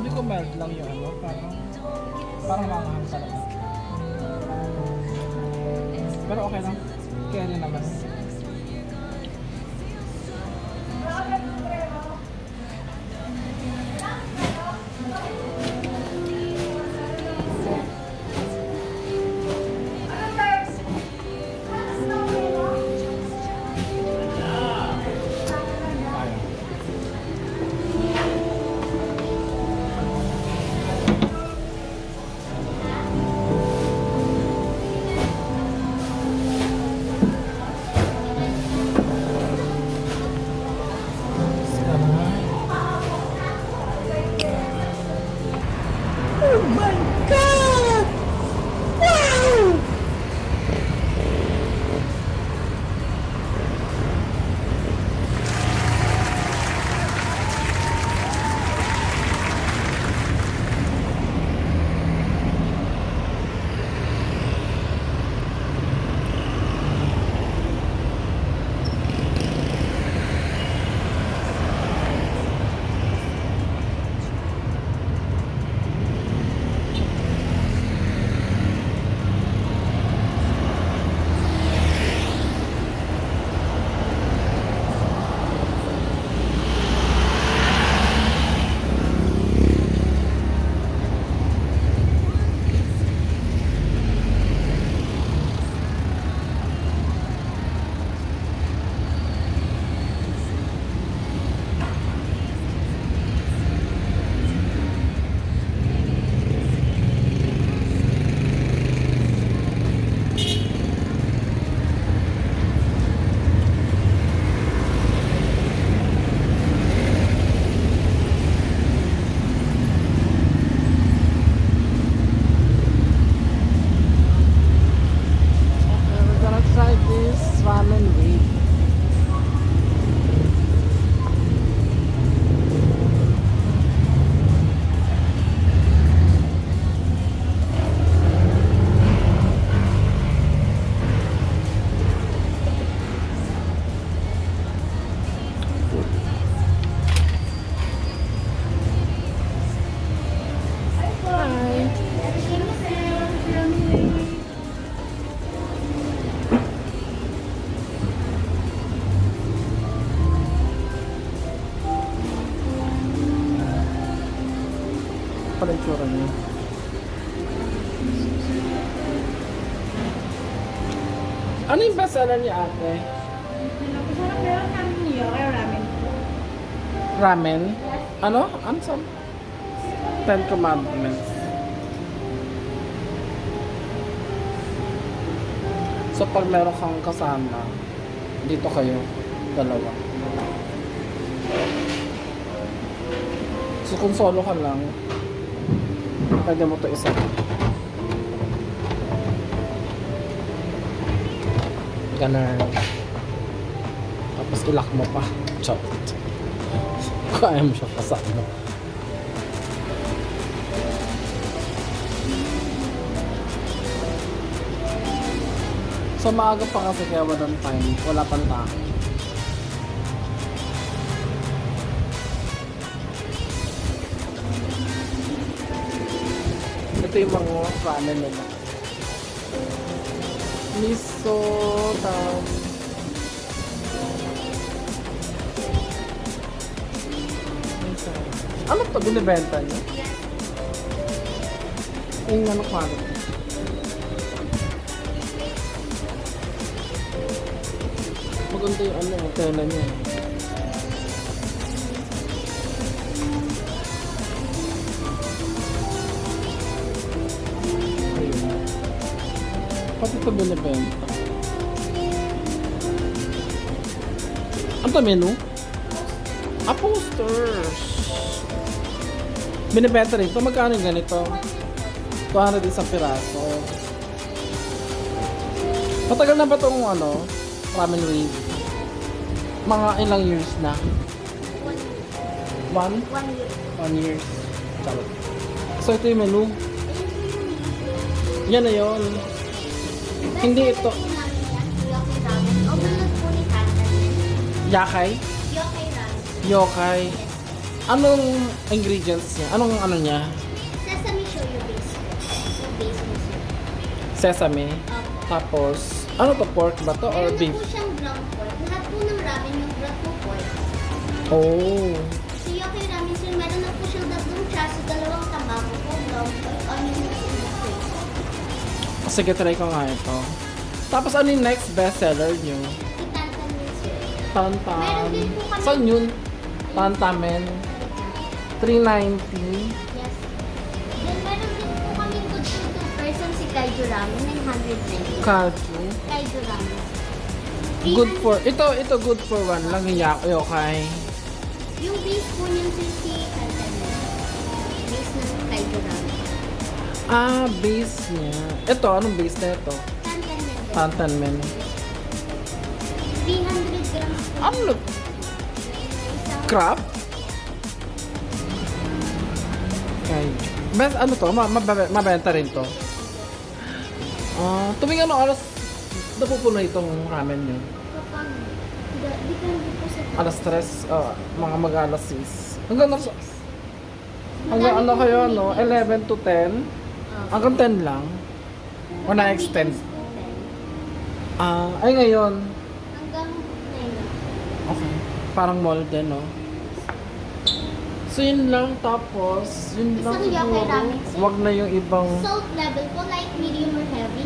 Hindi ko melt lang yung ano, parang manghang talaga. Pero okay lang. Carry naman. Pala yung tsura niya. Ano yung bestseller niya, ate? Sarap meron namin niyo, kaya ramen. Ramen? Ano? Ano sa? Ten Commandments. So pag meron kang kasama, dito kayo, dalawa. So kung solo ka lang, pwede mo ito isa. Ganun. Tapos ilak mo pa. Chot. Kaya mo siya kasama. So maaga pa kasi kaya walang time. Wala pang tao. Ito yung mga ramen nila. Miso, ano to? Binibenta niya? Yung ano quality. Maganda yung ano, tela niya. Ayun. Pati ito binibenta. Ano to menu? Ah, posters. Binibenta rin. Ito magkano yung ganito? 200 isang piraso. Matagal na ba itong ano? Ramen wave? Mga ilang years na? 1 year. 1 year. Charot. So ito yung menu. Yan na yun. Hindi ito. Yakay? Yokai ramen. Yokai. Anong ingredients niya? Anong ano niya? Sesame shoyu base. Yung base mo siya. Sesame. Tapos, ano to? Pork ba to? Or Meron na beef? po siyang ground pork. Lahat po ng ramen yung ground po pork. Oh. So Yoki Ramen sir, meron na po siyang tatlong chaso, dalawang tamago po, ground pork, onion rings, and the face. Sige, try ko nga ito. Tapos, ano yung next bestseller niyo? Si Tantan Min sir. Tantan. Meron din po kami- Saan yun? Tantamen. 390. Yes. Then meron din po kami good for two person si Kaiju Ramen, 990. Kaju. Kaiju Ramen. Good for, ito good for one lang yokai. Yung base po niyan sir si Tantan Min. Base ng Kaiju Ramen. Ah, base niya. Ito, anong base na ito? Tantan Min. Tantan men. 300 grams po. Ano? Isang Crab? Kaju. Best, ano to? Mabenta rin to. Tuwing ano oras napupuno itong ramen nyo? kapag depende po sa Alas 3, mga mag-alas 6. Hanggang ano kayo, no? 11 to 10? Hanggang 10 lang? O na-extend? Ay ngayon. hanggang 9. Okay. Parang mall din, no? So yun lang, tapos, yun lang Isang yokai siguro. ramen, sir. Wag na yung ibang Salt level po, light, medium, or heavy.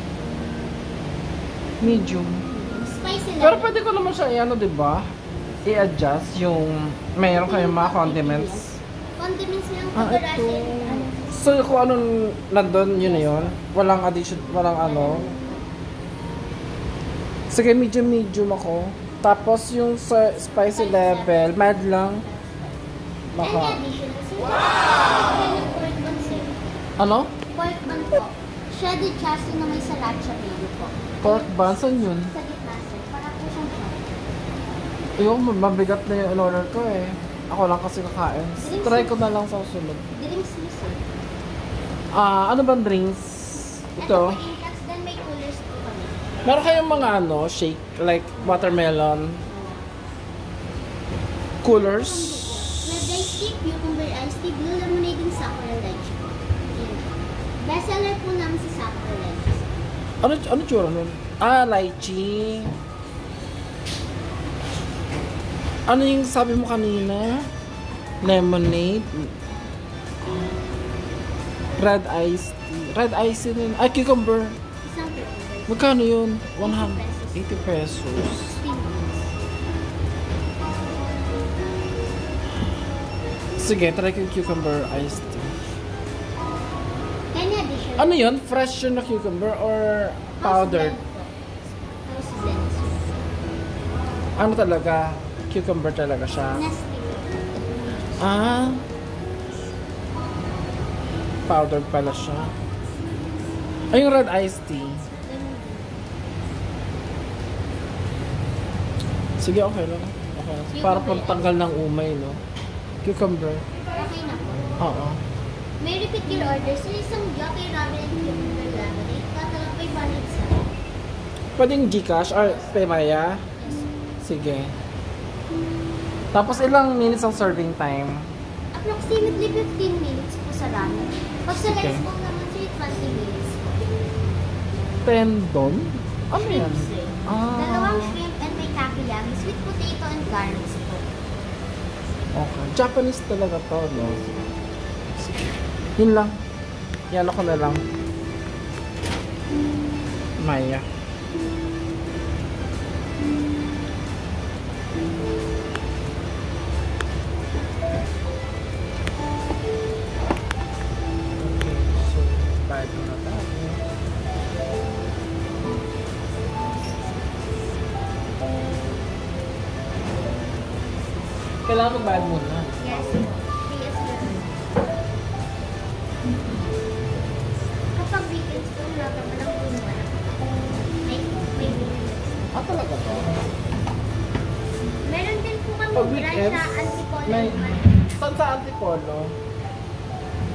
medium. Spicy Pero level. pwede ko naman siya i-ano, diba? I-adjust yung mayroon kayong mga condiments. Condiments lang po, Ah, garage ito. and ano. So kung anong nandun, yun na yun. Walang addition, walang ano. Sige, medium ako. Tapos yung sa spicy level, mild lang. Any Baka, additional, sir? Wow! Pork bun, sir. ano? Pork bun po. Shredded chassis na may sriracha baby po. Pork bun, saan yun? Sa gitna, sir. Para po siyang chop. Yung mabigat na yung in-order ko eh. Ako lang kasi kakain. Try ko na lang sa susunod. Drinks mo, sir. Ano bang drinks? Ito Ito. po yung cups, then may coolers po kami. Meron kayong mga ano, shake, like watermelon. Coolers. With iced tea, cucumber iced tea, blue lemonade, and sakura lychee po. Yun. Bestseller po namin si sakura lychee. Ano tsura nun? Lychee. Ano yung sabi mo kanina? Lemonade. Red iced tea. Red iced tea din. Ay, cucumber. Isang cucumber. Magkano yun? 180 pesos. Steam beans. Sige, try ko yung cucumber iced tea. Any additional? Ano yun? Fresh yun na cucumber or powdered? House blend, sir. Ano talaga? Cucumber talaga siya. Nestle. Powdered pala siya. Ay, yung red iced tea. Sige, okay lang. Okay lang. Para pantanggal ng umay, no? Cucumber. Okay na po. Oo. May repeat your order. So, isang yokai ramen and cucumber lemonade. Total of 500 sa. Pwedeng Gcash or Paymaya? Sige. Tapos ilang minutes ang serving time? Approximately 15 minutes po sa ramen. Pag sa Okay. rice bowl naman, sir, 20 minutes. Tendon? Ano yan? Shrimp, sir. Ah. Dalawang shrimp and may kakiyami, sweet potato and garlic po. Okay. Japanese talaga to, no? Sige. Yun lang. Yan ako na lang. Maya. Okay, so bayad na tayo. Kailangan magbayad muna. Yes, po. Yes, sir. Kapag weekends po, wala pa lang po naman. May weekends. Talaga to? Meron din po kami Pag branch weekends, sa Antipolo. may... Saan sa Antipolo?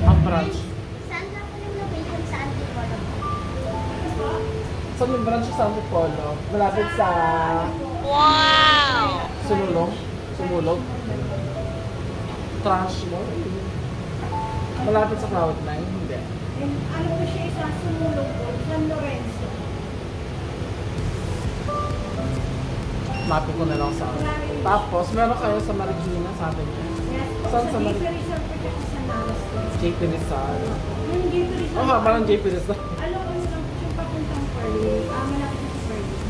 Ang branch? Saan na po yung location sa Antipolo? Saan yung branch sa Antipolo? Malapit sa... Sululong? Sumulog? Trash mo. Malapit sa Cloud9, hindi. And ano po siya isa sumulong po, San Lorenzo. Mapin ko na lang sa Tapos, meron kayo sa Marikina, sabi niya. Yes po, Saan sa sa JP Rizal po kasi sa Nalas. JP Rizal. Yung JP Rizal. Oh, parang JP Rizal. Alam ko lang po yung papuntang Pearly. Malapit sa Pearly.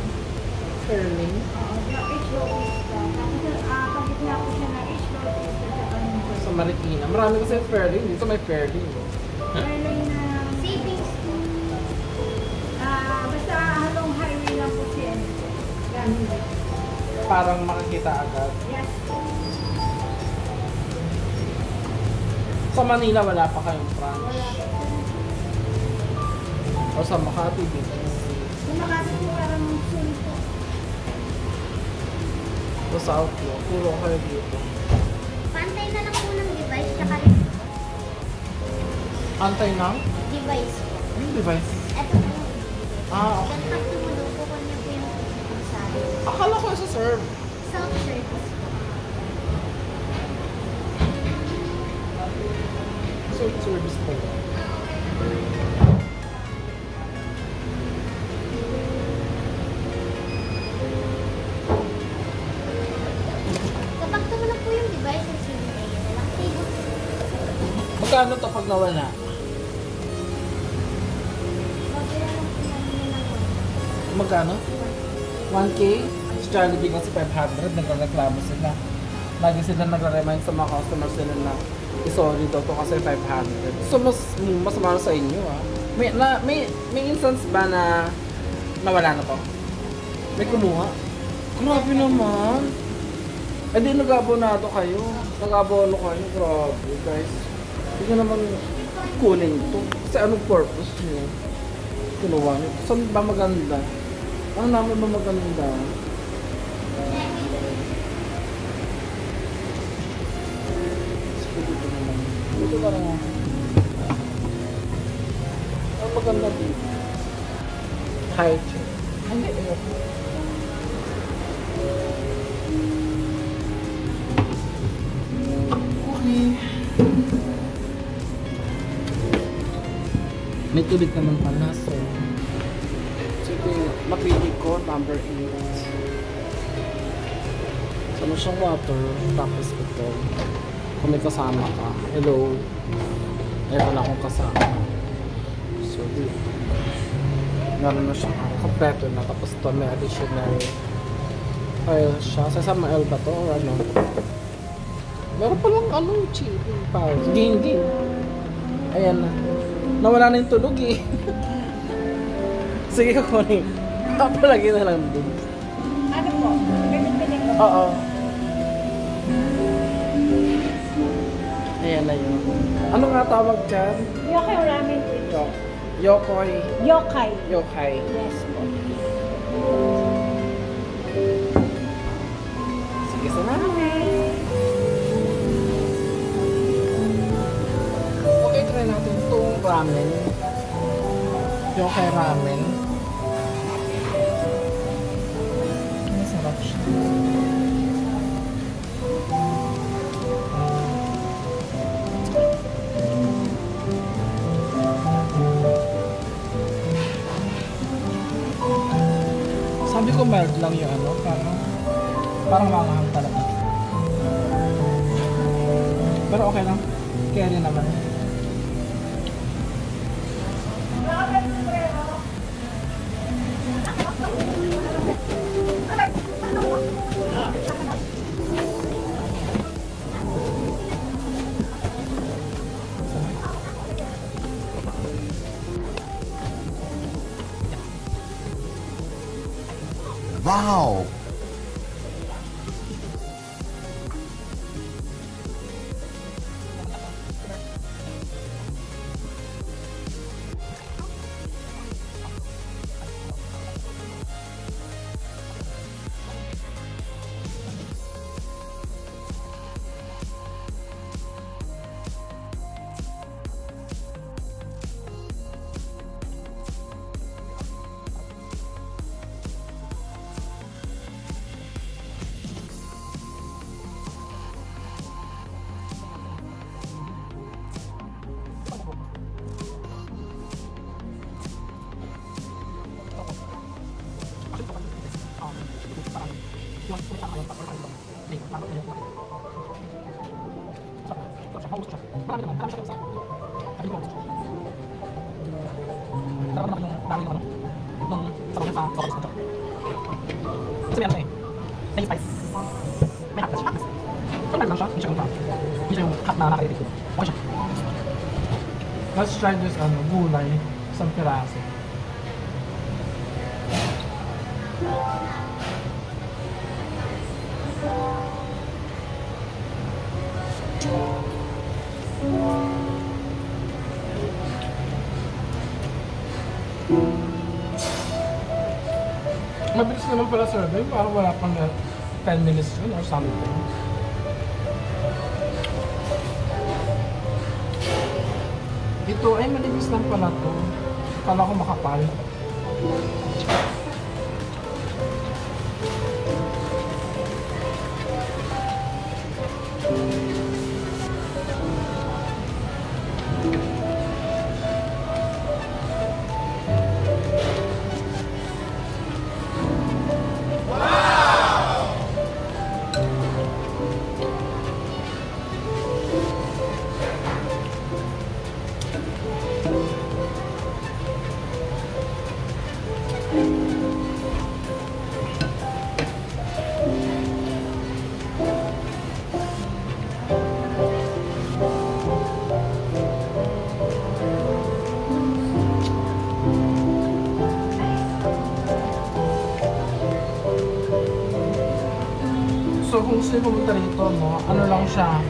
Sterling. Oo, yung H-Low East. Tapos pagkitna po siya ng H-Low East at saka ng Pearly. Sa Marikina. Marami kasi Fairlane. Dito may Fairlane. Pearly na... Savings to. Basta halong highway lang po siya. Ganun. Parang makikita agad. Yes. Sa Manila, wala pa kayong branch. Wala po. O sa Makati, dito. Yung Makati po parang soon po. O sa Outlook. Puro kayo dito. Pantay na lang po ng device tsaka Antay na? device po. Yung device. Ito po. Ah, okay. Then pag tumulong po kanya po yung sabi. Akala ko sa serve. Self-service po. Self-service po. Kapag tumulong po yung device, receiving area na lang. Table. Magkano to pag nawala? Magkira lang po namin yun ng Magkano? 1K? Sa Jollibee kasi 500, nagreklamo sila. Lagi sila nagre-remind sa mga customers nila na i-sorry daw to kasi 500. So mas mahal sa inyo ah. May instance ba na nawala na to? May kumuha? Grabe naman. Eh di nag-abonado kayo. Nag-abono kayo. Grabe guys. Hindi ko naman kunin to. Kasi anong purpose nyo? Kinuha nyo. Saan ba maganda? Ano namin ba maganda? Dito naman. Dito ka lang. Ang maganda dito. High chair. Hindi, ayoko. Okay. May tubig naman pala, so ito yung mapili ko, number 8. Ano siyang water, tapos ito. Kung may kasama ka, hello. Ayaw na akong kasama. So, dito. Meron na siyang kompleto na. Tapos ito may additional oil siya. Sa isang oil ba to or ano? Meron palang ano, chili powder. Ging. Ayan na. Nawala na yung tunog eh. Sige, kukunin. Papalagay na lang dun. Ano po? Pinig ko. Oo. Ayan na yun. Ano nga tawag dyan? Yokai ramen po ito. Yokoy. Yokai. Yokai. Yes po. Sige, salamat. Okay, try natin itong ramen. Yokai ramen. Masarap siya. Sabi ko mild lang yung ano, parang manghang talaga. Pero okay lang. Carry naman. Wow! Let's try this gulay, isang piraso. Mabilis naman pala survey, parang wala pang 10 minutes yun or something. Ito ay manipis lang pala to. Kala ko makapal. So kung gusto nyo pumunta rito, no, ano lang siya.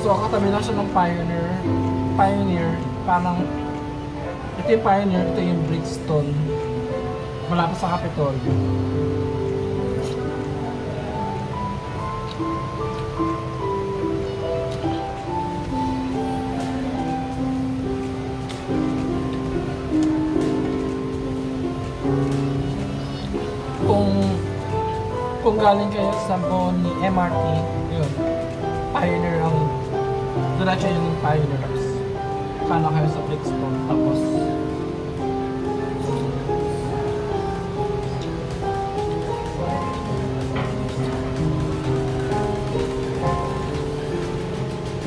So katabi lang siya ng Pioneer. Parang, ito yung Pioneer, ito yung Brixton. Malapit sa Capitolio. Kung galing kayo sa Boni MRT, yun, Pioneer ang diretso yun ng Pioneers. Kana kayo sa Brixton, tapos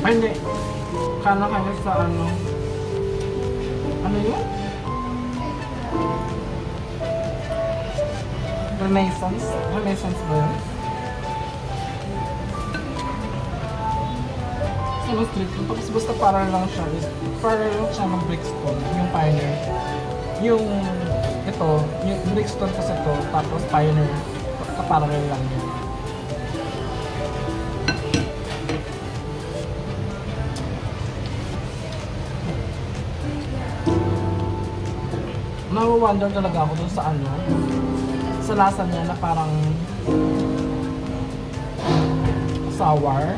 ay hindi, kana kayo sa ano yun? Renaissance ba yun? So, street food. Tapos basta parang lang siya. Parang lang siya ng Brixton, yung Pioneer. Yung ito, yung Brixton kasi ito, tapos Pioneer, kaparallel lang yun. Nawa-wonder talaga ako dun sa sa lasa niya na parang sour.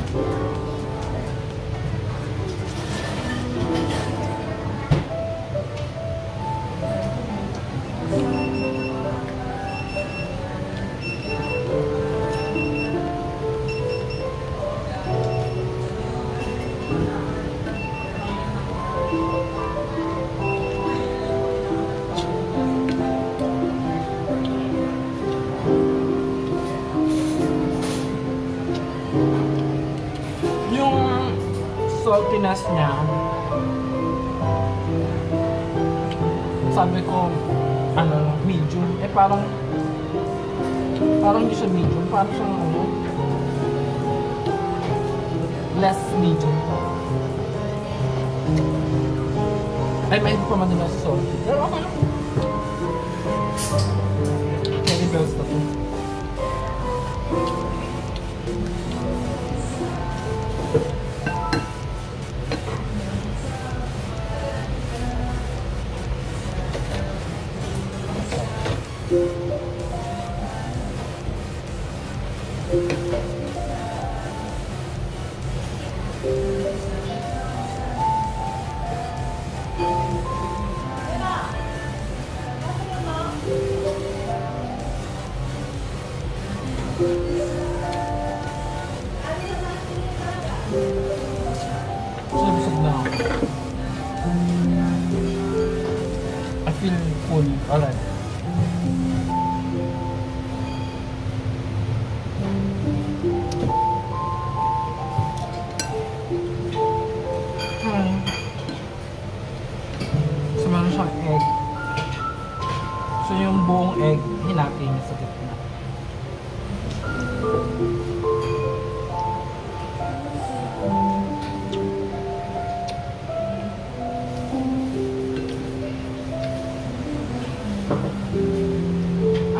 Saltiness niya, sabi ko medium, parang hindi siya medium, parang siyang less medium. Ay, may pa man din sa salty, pero okay lang. Cherry bells na to.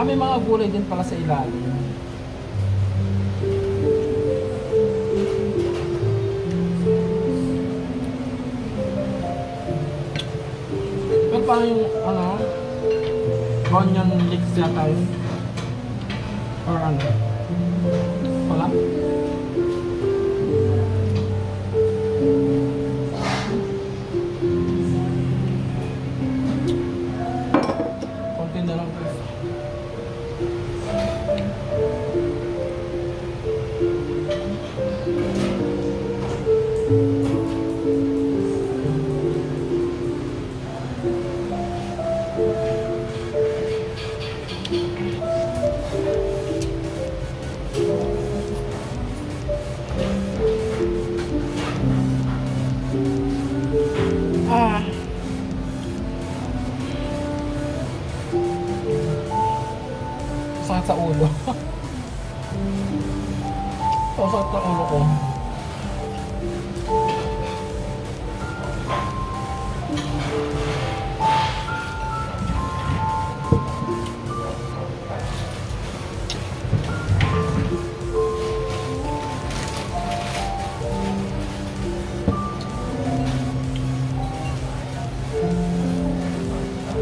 may mga gulay din pala sa ilalim. Pero parang yung, onion leeks yata yun. Or ano. Wala? Konti na lang guys. Sakit sa ulo. Sakit sa ulo ko.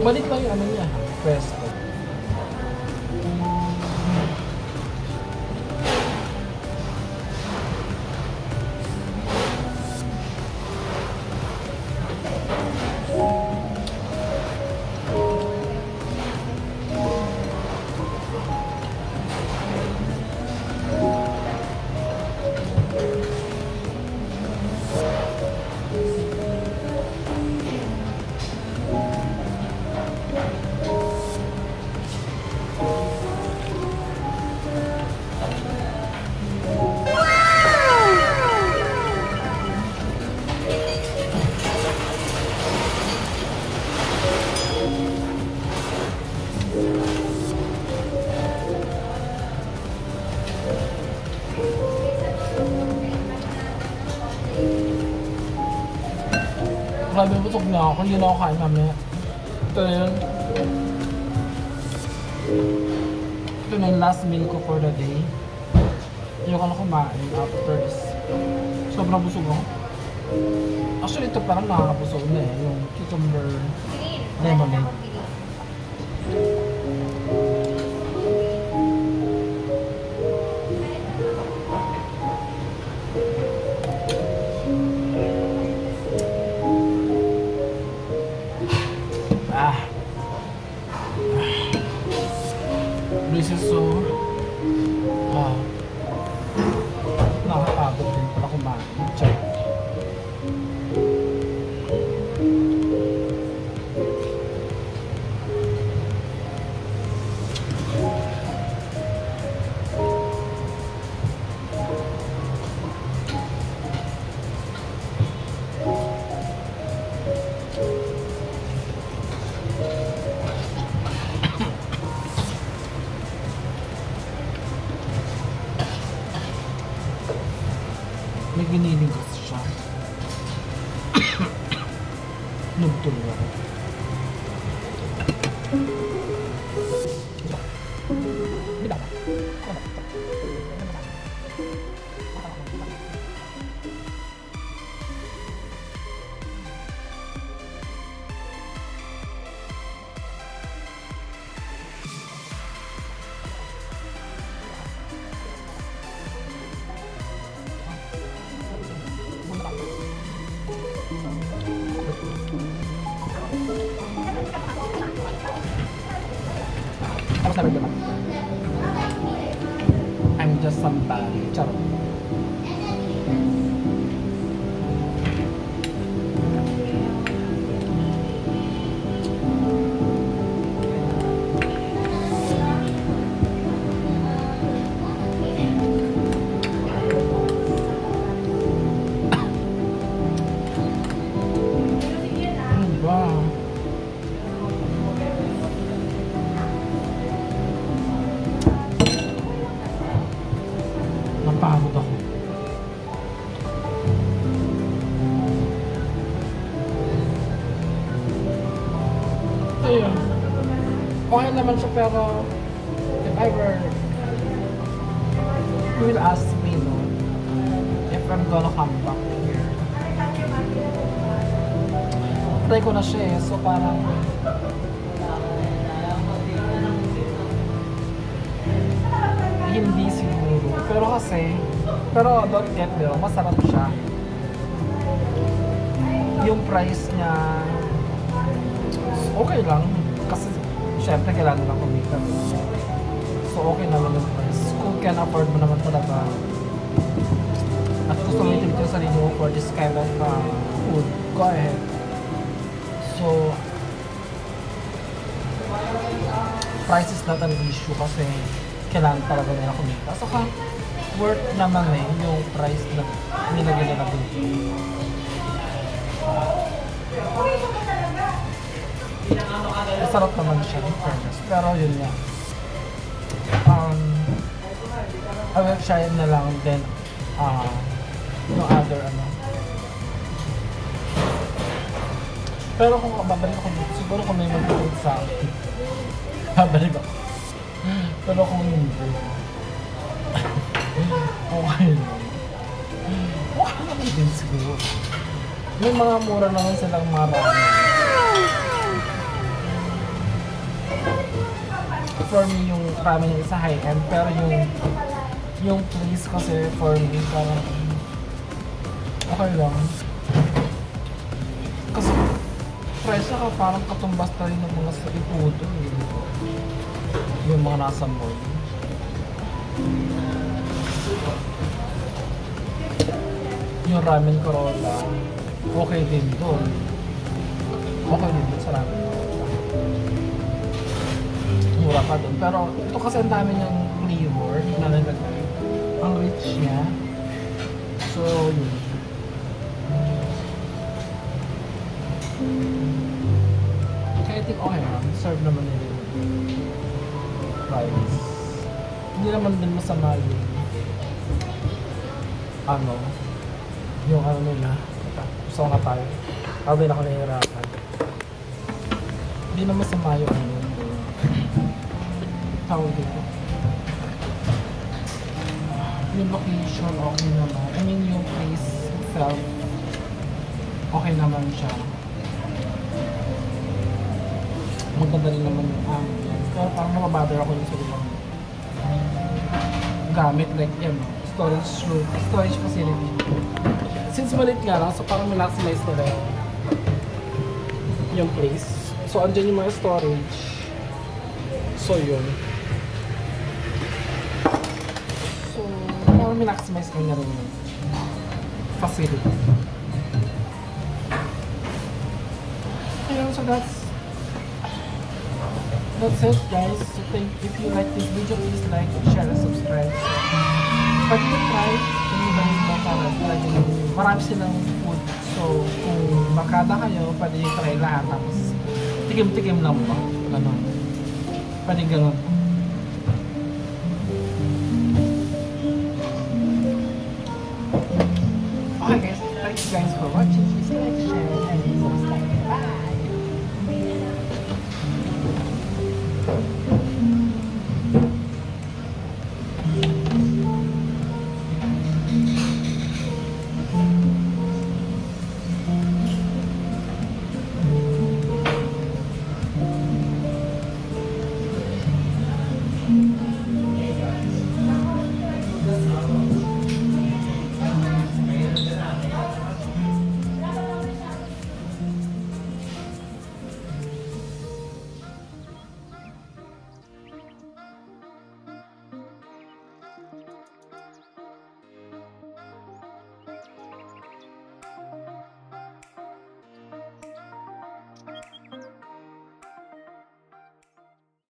Balik lang yung ano niya, pesto. Grabe, busog na ako. Hindi na ako kain mamaya. Ito na yun. Ito na yung last meal ko for the day. Ayoko na kumain after this. Sobrang busog ako. Actually, ito parang nakakabusog na eh. Yung cucumber lemonade. This is so nakakapagod din pala kumain. Check. May giniling kasi siya. Nagtuloy ako. Tapos naman diba? I'm just somebody. Charot. Napagod ako. Ayun. Okay naman siya pero ever you will ask me, no, if I'm gonna come back here. Try ko na siya eh, so parang hindi siguro. Pero don't get me wrong, masarap siya. Yung price niya, okay lang. Kasi, syempre, kailangan lang kumita. So, okay naman yung price. Kung can afford mo naman talaga at gusto mo itimit yung sarili mo for this kind of food, go ahead. So, price is not an issue kasi kailangan talaga nila kumita. Saka, worth naman eh yung price na nilagay nila dito. Masarap naman siya in fairness. Pero yun nga. I will try na lang din yung other Pero kung babalik ako dito, siguro kung may mag-food sa akin, babalik ako. Pero kung hindi, okay lang. Okay naman din siguro. May mga mura naman silang marami. For me, yung ramen yung isa high-end, pero yung place kasi for me, parang okay lang. Kasi presyo ka parang katumbas na rin ng mga street food yung mga nasa mall. Yung ramen Corolla, okay din doon. Okay din doon sa ramen Corolla. Mura pa doon. Pero ito kasi ang dami niyang flavor na nalagay. Ang rich niya. So, yun. Kaya I think okay lang. Serve naman nila yung price. Hindi naman din masama yung nila. Gusto nga tayo. Sabi na ako nahihirapan. Hindi naman masama yung tawag dito. Yung location, okay naman. I mean, yung place itself, okay naman siya. Maganda rin naman yung ambience. Pero parang nababother ako yung sarili ng gamit, like yan, storage room, storage facility. Since maliit nga lang, so parang maximize nila yung place. So, andyan yung mga storage. So, yun. So, parang maximize ko na rin yung facility. Ayun, so that's it, guys. So, if you like this video, please like, share, and subscribe. Pwede ko try kung ibang mo para marami silang food. So, kung makada kayo, pwede nyo try lahat. Tapos, tikim-tikim lang po. Ganon. Pwede ganon. Okay guys, thank you guys for watching. Please like, share,